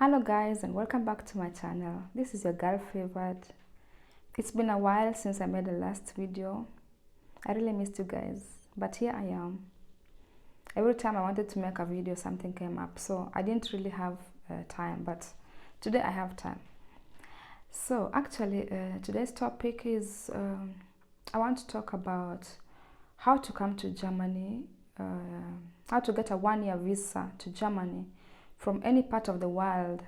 Hello guys, and welcome back to my channel. This is your girl favorite. It's been a while since I made the last video. I really missed you guys, but here I am. Every time I wanted to make a video, something came up, so I didn't really have time, but today I have time. So actually today's topic is I want to talk about how to come to Germany, how to get a one-year visa to Germany from any part of the world.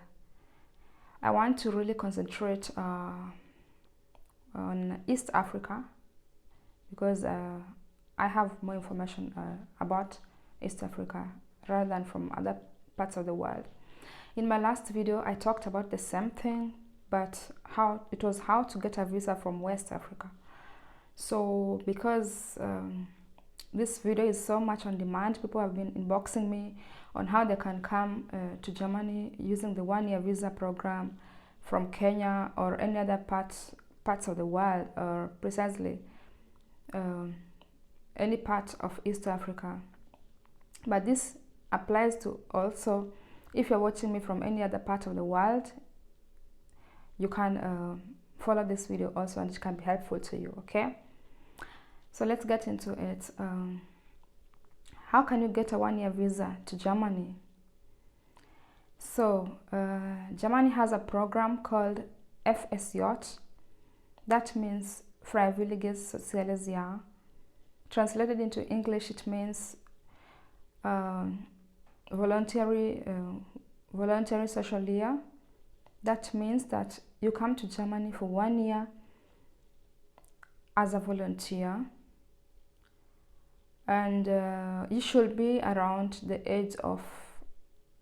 I want to really concentrate on East Africa because I have more information about East Africa rather than from other parts of the world. In my last video, I talked about the same thing, but how to get a visa from West Africa. So because this video is so much on demand, people have been inboxing me on how they can come to Germany using the one-year visa program from Kenya or any other parts of the world, or precisely any part of East Africa. But this applies to also if you're watching me from any other part of the world. You can follow this video also, and it can be helpful to you. Okay, so let's get into it. How can you get a one-year visa to Germany? So Germany has a program called FSJ. That means Freiwilliges Soziales Jahr. Translated into English, it means voluntary social year. That means that you come to Germany for 1 year as a volunteer, and you should be around the age of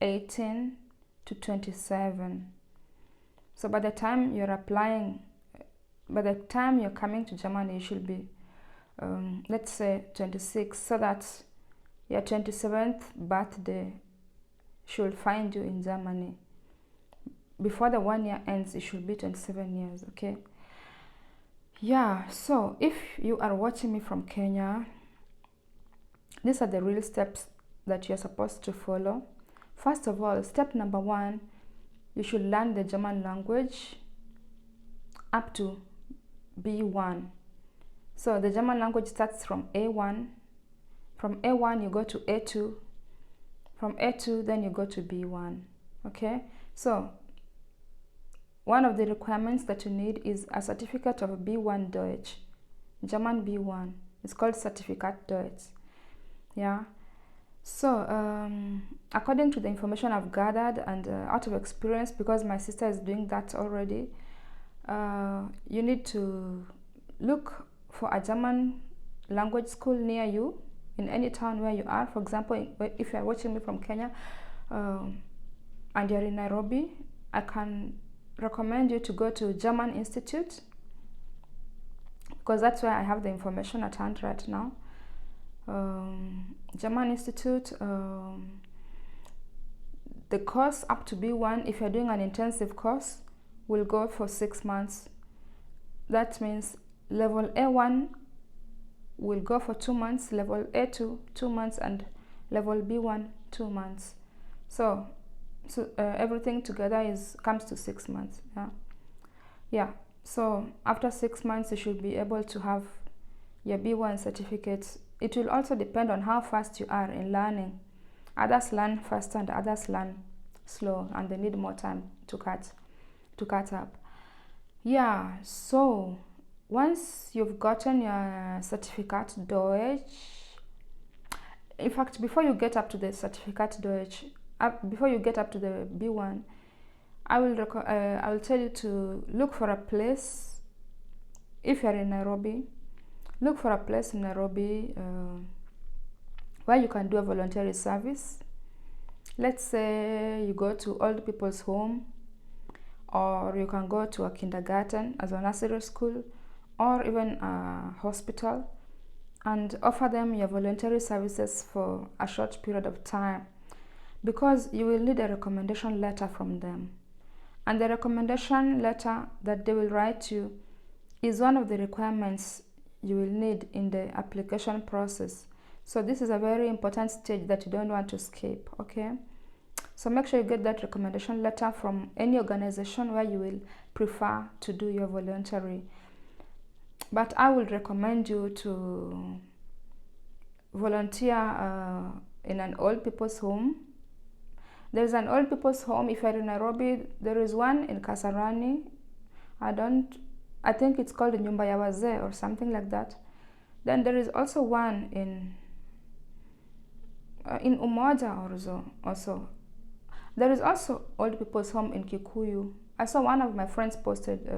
18 to 27. So by the time you're applying, by the time you're coming to Germany, you should be let's say 26, so that your 27th birthday should find you in Germany. Before the 1 year ends, it should be 27 years. Okay, yeah. So if you are watching me from Kenya, these are the real steps that you're supposed to follow. First of all, step number 1, you should learn the German language up to B1. So the German language starts from A1. From A1 you go to A2. From A2 then you go to B1. Okay, so one of the requirements that you need is a certificate of B1 Deutsch, German B1. It's called Certifikat Deutsch. Yeah. So according to the information I've gathered and out of experience, because my sister is doing that already, you need to look for a German language school near you in any town where you are. For example, if you're watching me from Kenya and you're in Nairobi, I can recommend you to go to German Institute, because that's where I have the information at hand right now. German Institute, the course up to B1, if you're doing an intensive course, will go for 6 months. That means level A1 will go for 2 months, level A2 2 months, and level B1 2 months. So everything together comes to 6 months. Yeah. So after 6 months you should be able to have your B1 certificate. It will also depend on how fast you are in learning. Others learn faster and others learn slow, and they need more time to catch up. Yeah, so once you've gotten your Certifikat Deutsch, in fact, before you get up to the Certifikat Deutsch, before you get up to the B1, I will tell you to look for a place. If you're in Nairobi, look for a place in Nairobi where you can do a voluntary service. Let's say you go to old people's home, or you can go to a kindergarten as a nursery school, or even a hospital, and offer them your voluntary services for a short period of time, because you will need a recommendation letter from them. And the recommendation letter that they will write you is one of the requirements you will need in the application process. So this is a very important stage that you don't want to skip. Okay, So make sure you get that recommendation letter from any organization where you will prefer to do your voluntary. But I would recommend you to volunteer in an old people's home. There's an old people's home. If you're in Nairobi, there is one in Kasarani. I think it's called Nyumba ya Wazee or something like that. Then there is also one in Umoja also. There is also old people's home in Kikuyu. I saw one of my friends posted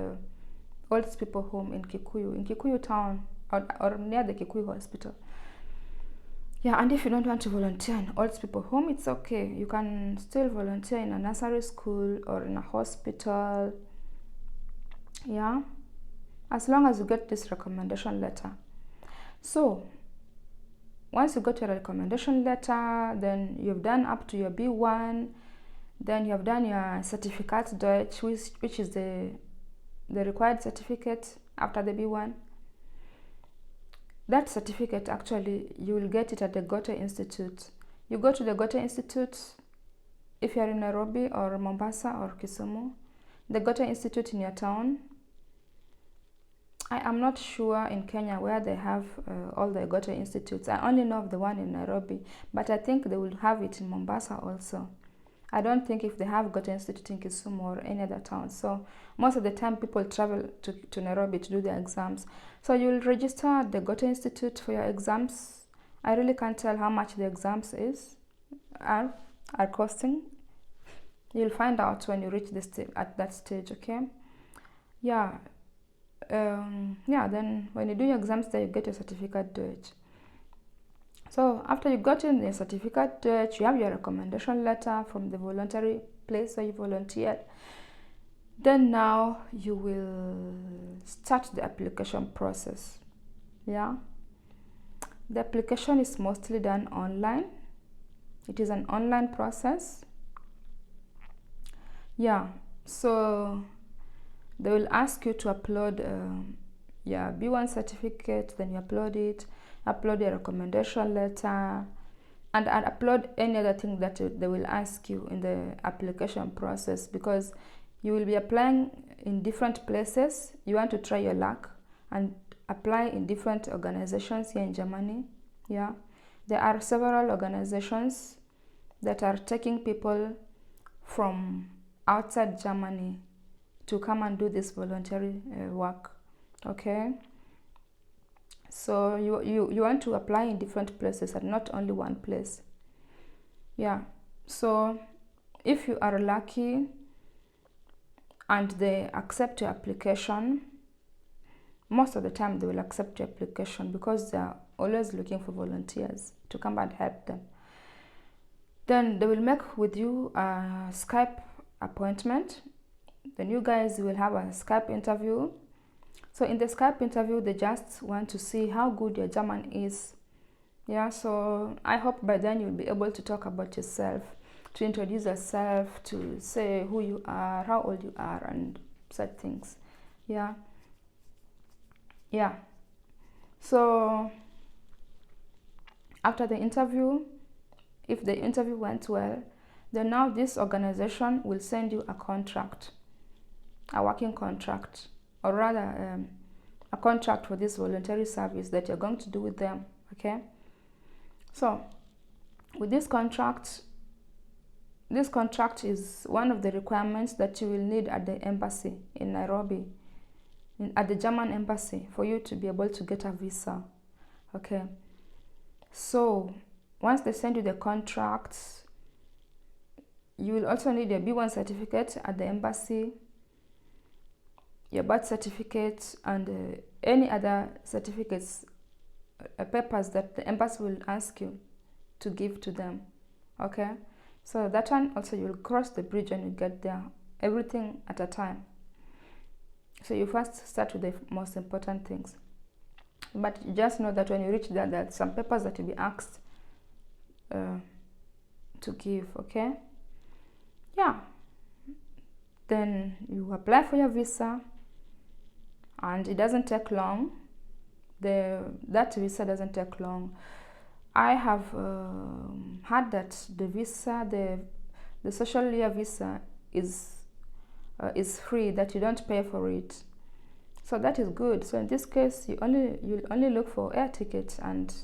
old people home in Kikuyu town, or near the Kikuyu hospital. Yeah, and if you don't want to volunteer in old people home, it's okay. You can still volunteer in a nursery school or in a hospital. Yeah, as long as you get this recommendation letter. So once you got your recommendation letter, then you've done up to your B1, then you have done your certificate Deutsch, which is the required certificate after the B1. That certificate, actually, you will get it at the Goethe Institute. You go to the Goethe Institute if you're in Nairobi or Mombasa or Kisumu. The Goethe Institute in your town. I am not sure in Kenya where they have all the Goethe Institutes. I only know of the one in Nairobi, but I think they will have it in Mombasa also. I don't think if they have Goethe Institute in Kisumu or any other town. So most of the time people travel to Nairobi to do their exams. So you will register at the Goethe Institute for your exams. I really can't tell how much the exams are costing. You'll find out when you reach at that stage, okay? Yeah. Then when you do your exams there, you get your certificate Deutsch. So after you got in the certificate Deutsch, you have your recommendation letter from the voluntary place where you volunteered. Then now you will start the application process. Yeah. The application is mostly done online. It is an online process. Yeah. So they will ask you to upload your B1 certificate, then you upload it, upload your recommendation letter, and upload any other thing that they will ask you in the application process, because you will be applying in different places. You want to try your luck and apply in different organizations here in Germany. Yeah, there are several organizations that are taking people from outside Germany to come and do this voluntary work. Okay, so you want to apply in different places and not only one place. Yeah, so if you are lucky and they accept your application, most of the time they will accept your application because they are always looking for volunteers to come and help them. Then they will make with you a Skype appointment. Then you guys will have a Skype interview. So in the Skype interview, they just want to see how good your German is. Yeah, so I hope by then you'll be able to talk about yourself, to introduce yourself, to say who you are, how old you are, and such things. Yeah. So after the interview, if the interview went well, then now this organization will send you a contract, a working contract, or rather a contract for this voluntary service that you're going to do with them. Okay, so with this contract is one of the requirements that you will need at the embassy in Nairobi, at the German embassy, for you to be able to get a visa. Okay, so once they send you the contract, you will also need your B1 certificate at the embassy, your birth certificate, and any other certificates, papers that the embassy will ask you to give to them. Okay, so that one also you will cross the bridge when you get there, everything at a time. So you first start with the most important things, but you just know that when you reach there, there are some papers that you'll be asked to give. Okay, yeah, then you apply for your visa, and it doesn't take long. That visa doesn't take long. I have heard that the the social year visa is free, that you don't pay for it. So that is good. So in this case, you'll only look for air tickets and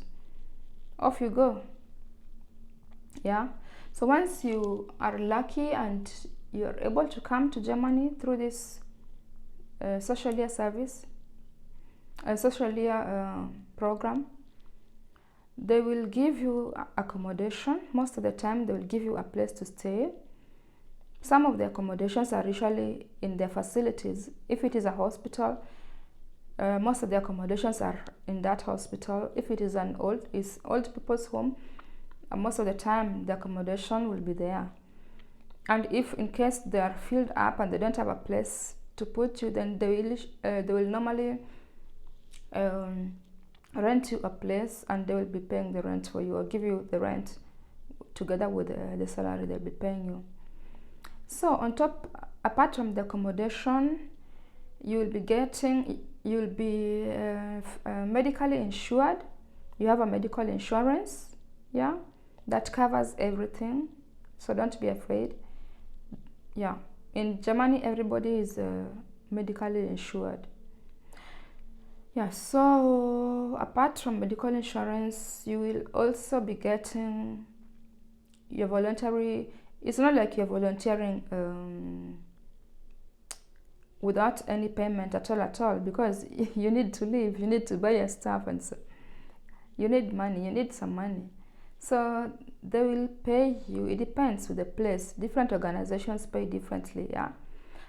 off you go. Yeah. So once you are lucky and you're able to come to Germany through this social year service, social year program, they will give you accommodation. Most of the time they will give you a place to stay. Some of the accommodations are usually in their facilities. If it is a hospital, most of the accommodations are in that hospital. If it is an old people's home, most of the time the accommodation will be there. And if in case they are filled up and they don't have a place to put you, then they will normally rent you a place, and they will be paying the rent for you, or give you the rent together with the salary they'll be paying you. So on top, apart from the accommodation, you'll be medically insured. You have a medical insurance, yeah, that covers everything. So don't be afraid. Yeah, in Germany, everybody is medically insured. Yeah, so apart from medical insurance, you will also be getting your voluntary. It's not like you're volunteering without any payment at all, because you need to live, you need to buy your stuff, and so you need money, you need some money. So they will pay you. It depends with the place. Different organizations pay differently, yeah.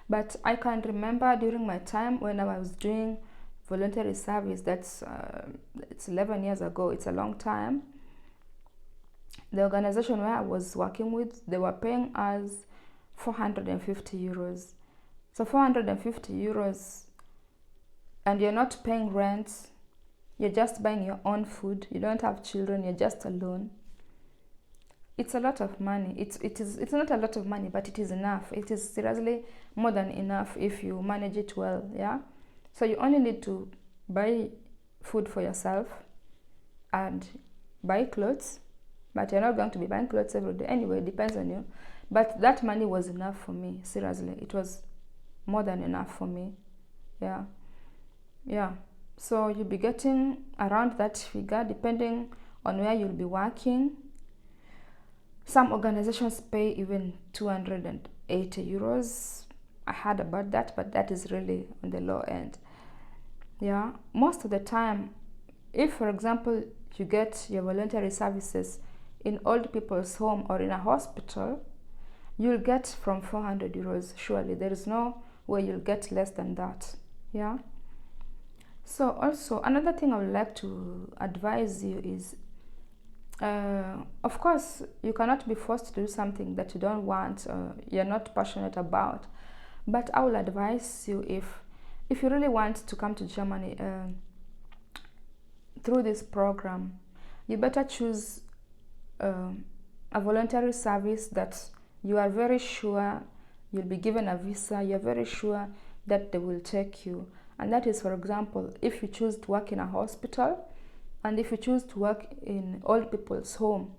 But I can remember during my time when I was doing voluntary service, it's 11 years ago, it's a long time. The organization where I was working with, they were paying us 450 euros. So 450 euros, and you're not paying rent, you're just buying your own food, you don't have children, you're just alone. It's a lot of money. It's not a lot of money, but it is enough. It is seriously more than enough if you manage it well, yeah. So you only need to buy food for yourself and buy clothes, but you're not going to be buying clothes every day anyway. It depends on you. But that money was enough for me. Seriously, it was more than enough for me. Yeah. So you'll be getting around that figure depending on where you'll be working. Some organizations pay even 280 euros. I heard about that, but that is really on the low end. Yeah, most of the time, if for example you get your voluntary services in old people's home or in a hospital, you'll get from 400 euros. Surely there is no way you'll get less than that. Yeah. So also another thing I would like to advise you is, of course, you cannot be forced to do something that you don't want or you're not passionate about. But I will advise you, if you really want to come to Germany through this program, you better choose a voluntary service that you are very sure you'll be given a visa, you're very sure that they will take you. And that is, for example, if you choose to work in a hospital and if you choose to work in old people's home.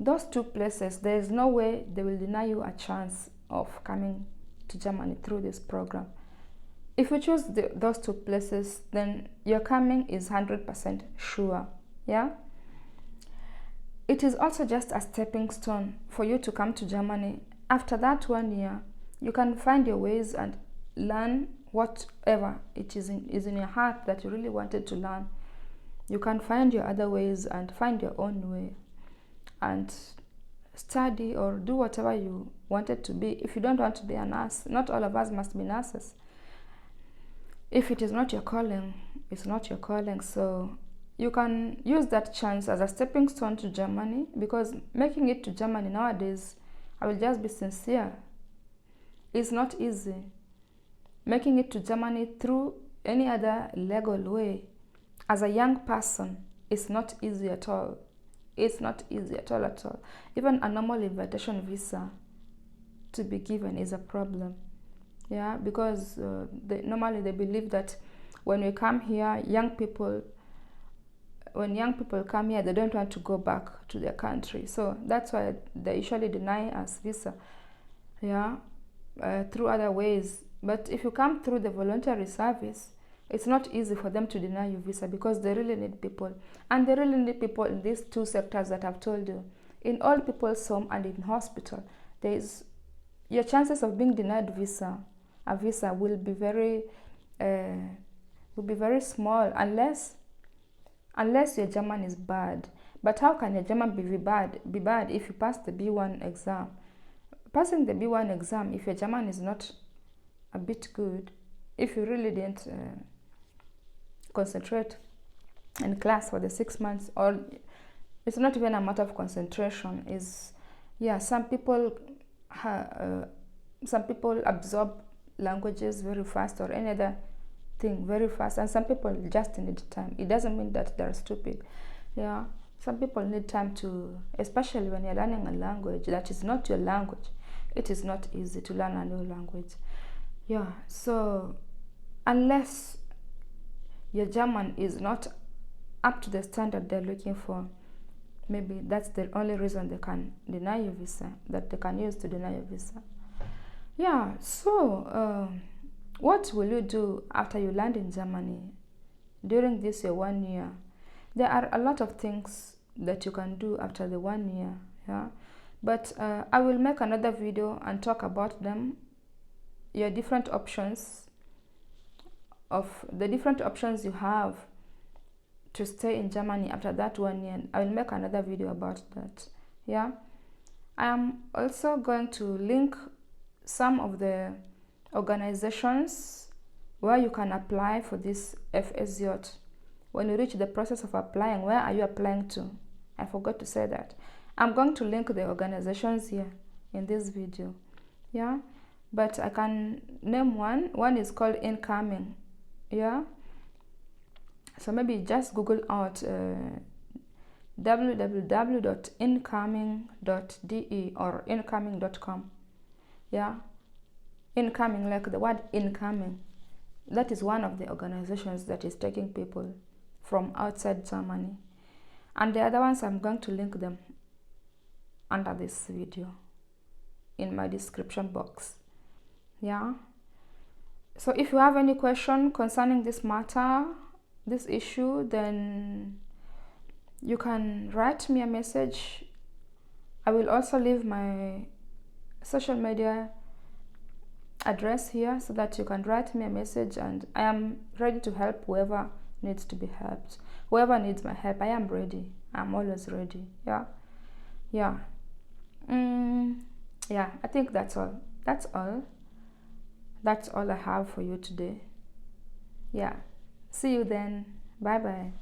Those two places, there is no way they will deny you a chance of coming to Germany through this program. If you choose those two places, then your coming is 100% sure. Yeah. It is also just a stepping stone for you to come to Germany. After that 1 year, you can find your ways and learn whatever it is in your heart that you really wanted to learn. You can find your other ways and find your own way and study or do whatever you wanted to be. If you don't want to be a nurse, not all of us must be nurses. If it is not your calling, it's not your calling. So you can use that chance as a stepping stone to Germany, because making it to Germany nowadays, I will just be sincere, it's not easy. Making it to Germany through any other legal way as a young person is not easy at all. It's not easy at all. Even a normal invitation visa to be given is a problem. Yeah, because normally they believe that when we come here, young people when young people come here, they don't want to go back to their country, so that's why they usually deny us visa, yeah, through other ways. But if you come through the voluntary service, it's not easy for them to deny you visa, because they really need people, and they really need people in these two sectors that I've told you. In old people's home and in hospital, your chances of being denied a visa will be very small, unless your German is bad. But how can your German be bad if you pass the B1 exam? Passing the B1 exam, if your German is not a bit good, if you really didn't concentrate in class for the 6 months, or it's not even a matter of concentration, some people absorb languages very fast, or any other thing very fast, and some people just need time. It doesn't mean that they're stupid. Yeah, some people need time to, especially when you're learning a language that is not your language. It is not easy to learn a new language. Yeah, so unless your German is not up to the standard they're looking for, maybe that's the only reason they can deny your visa, that they can use to deny your visa. Yeah, so what will you do after you land in Germany during this your 1 year? There are a lot of things that you can do after the 1 year, yeah. But I will make another video and talk about them, your different options, of the different options you have to stay in Germany after that 1 year. I will make another video about that, yeah. I am also going to link some of the organizations where you can apply for this FSJ. When you reach the process of applying, where are you applying to? I forgot to say that. I'm going to link the organizations here in this video, yeah. But I can name one. One is called Incoming, yeah. So maybe just Google out www.incoming.de or incoming.com, yeah. Incoming, like the word incoming. That is one of the organizations that is taking people from outside Germany. And the other ones, I'm going to link them under this video in my description box, yeah. So if you have any question concerning this matter, this issue, then you can write me a message. I will also leave my social media address here so that you can write me a message, and I am ready to help whoever needs to be helped. Whoever needs my help, I am ready. I'm always ready, yeah. Yeah, yeah, I think that's all I have for you today, yeah. See you then. Bye bye.